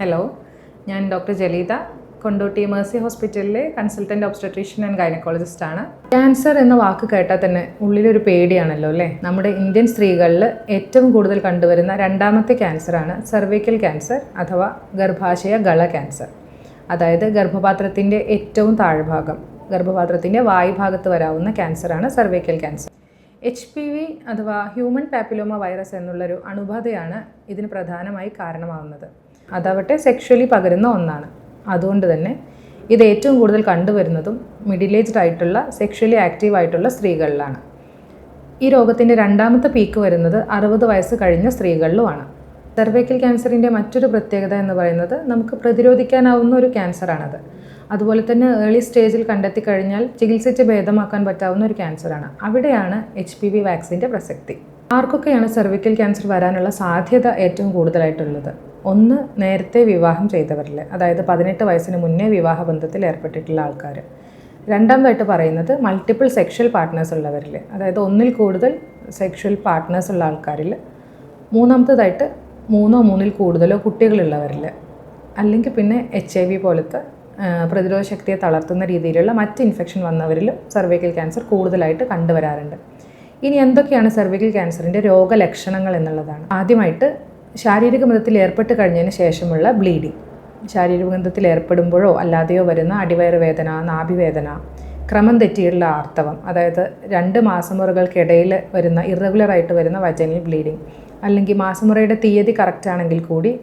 Hello, ഞാൻ doctor ജലീത, Kondotty Mercy ഹോസ്പിറ്റലിലെ consultant obstetrician and ഗൈനക്കോളജിസ്റ്റാണ്. Cancer എന്ന വാക്ക് കേട്ടാൽ തന്നെ ഉള്ളിലൊരു പേടിയാണല്ലോ അല്ലേ? നമ്മുടെ ഇന്ത്യൻ സ്ത്രീകളിൽ ഏറ്റവും കൂടുതൽ കണ്ടുവരുന്ന രണ്ടാമത്തെ ക്യാൻസറാണ് സെർവിക്കൽ ക്യാൻസർ അഥവാ ഗർഭാശയ ഗള ക്യാൻസർ. അതായത് ഗർഭപാത്രത്തിൻ്റെ ഏറ്റവും താഴ്ഭാഗം, ഗർഭപാത്രത്തിൻ്റെ വായുഭാഗത്ത് വരാവുന്ന ക്യാൻസറാണ് സെർവിക്കൽ ക്യാൻസർ. HPV അഥവാ ഹ്യൂമൻ പാപ്പിലോമ വൈറസ് എന്നുള്ളൊരു അണുബാധയാണ് ഇതിന് പ്രധാനമായി കാരണമാവുന്നത്. അതാവട്ടെ സെക്ഷലി പകരുന്ന ഒന്നാണ്. അതുകൊണ്ട് തന്നെ ഇത് ഏറ്റവും കൂടുതൽ കണ്ടുവരുന്നതും മിഡിൽ ഏജ്ഡ് ആയിട്ടുള്ള സെക്ഷലി ആക്റ്റീവ് ആയിട്ടുള്ള സ്ത്രീകളിലാണ്. ഈ രോഗത്തിൻ്റെ രണ്ടാമത്തെ പീക്ക് വരുന്നത് 60 വയസ്സ് കഴിഞ്ഞ സ്ത്രീകളിലുമാണ്. സെർവൈക്കൽ ക്യാൻസറിൻ്റെ മറ്റൊരു പ്രത്യേകത എന്ന് പറയുന്നത് നമുക്ക് പ്രതിരോധിക്കാനാവുന്ന ഒരു ക്യാൻസറാണത്. അതുപോലെ തന്നെ ഏർലി സ്റ്റേജിൽ കണ്ടെത്തി കഴിഞ്ഞാൽ ചികിത്സിച്ച് ഭേദമാക്കാൻ പറ്റാവുന്ന ഒരു ക്യാൻസറാണ്. അവിടെയാണ് HPV വാക്സിൻ്റെ പ്രസക്തി. ആർക്കൊക്കെയാണ് സെർവിക്കൽ ക്യാൻസർ വരാനുള്ള സാധ്യത ഏറ്റവും കൂടുതലായിട്ടുള്ളത്? ഒന്ന്, നേരത്തെ വിവാഹം ചെയ്തവരിൽ, അതായത് 18 വയസ്സിന് മുന്നേ വിവാഹബന്ധത്തിൽ ഏർപ്പെട്ടിട്ടുള്ള ആൾക്കാർ. രണ്ടാമതായിട്ട് പറയുന്നത് മൾട്ടിപ്പിൾ സെക്ഷൽ പാർട്ട്നേഴ്സ് ഉള്ളവരിൽ, അതായത് ഒന്നിൽ കൂടുതൽ സെക്ഷൽ പാർട്ട്നേഴ്സ് ഉള്ള ആൾക്കാരിൽ. മൂന്നാമത്തേതായിട്ട് 3 കൂടുതലോ കുട്ടികളുള്ളവരിൽ. അല്ലെങ്കിൽ പിന്നെ HIV പോലത്തെ പ്രതിരോധ ശക്തിയെ തളർത്തുന്ന രീതിയിലുള്ള മറ്റ് ഇൻഫെക്ഷൻ വന്നവരിലും സെർവിക്കൽ ക്യാൻസർ കൂടുതലായിട്ട് കണ്ടുവരാറുണ്ട്. ഇനി എന്തൊക്കെയാണ് സെർവിക്കൽ ക്യാൻസറിൻ്റെ രോഗലക്ഷണങ്ങൾ എന്നുള്ളതാണ്. ആദ്യമായിട്ട് ശാരീരിക ബന്ധത്തിൽ ഏർപ്പെട്ട് കഴിഞ്ഞതിന് ശേഷമുള്ള ബ്ലീഡിങ്. ശാരീരിക ബന്ധത്തിൽ ഏർപ്പെടുമ്പോഴോ അല്ലാതെയോ വരുന്ന അടിവയറ് വേദന, നാഭിവേദന, ക്രമം തെറ്റിയുള്ള ആർത്തവം, അതായത് 2 മാസമുറകൾക്കിടയിൽ വരുന്ന ഇറഗുലറായിട്ട് വരുന്ന വജൈനൽ ബ്ലീഡിങ്, അല്ലെങ്കിൽ മാസമുറയുടെ തീയതി കറക്റ്റ് ആണെങ്കിൽ കൂടി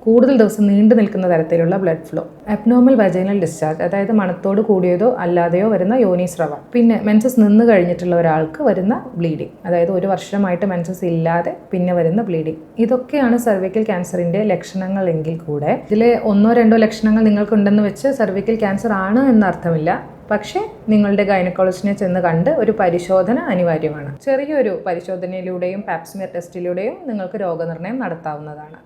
കൂടുതൽ ദിവസം നീണ്ടു നിൽക്കുന്ന തരത്തിലുള്ള blood flow, abnormal vaginal discharge, അതായത് മണത്തോട് കൂടിയതോ അല്ലാതെയോ വരുന്ന യോനീസ്രവം, പിന്നെ മെൻസസ് നിന്ന് കഴിഞ്ഞിട്ടുള്ള ഒരാൾക്ക് വരുന്ന ബ്ലീഡിങ്, അതായത് 1 വർഷമായിട്ട് മെൻസസ് ഇല്ലാതെ പിന്നെ വരുന്ന ബ്ലീഡിങ്. ഇതൊക്കെയാണ് സെർവിക്കൽ ക്യാൻസറിൻ്റെ ലക്ഷണങ്ങൾ എങ്കിൽ കൂടെ ഇതിലെ 1-2 ലക്ഷണങ്ങൾ നിങ്ങൾക്കുണ്ടെന്ന് വെച്ച് സെർവിക്കൽ ക്യാൻസർ ആണ് എന്നർത്ഥമില്ല. പക്ഷേ നിങ്ങളുടെ ഗൈനക്കോളജിസ്റ്റിനെ ചെന്ന് കണ്ട് ഒരു പരിശോധന അനിവാര്യമാണ്. ചെറിയൊരു പരിശോധനയിലൂടെയും പാപ്സ്മിയർ ടെസ്റ്റിലൂടെയും നിങ്ങൾക്ക് രോഗനിർണയം നടത്താവുന്നതാണ്.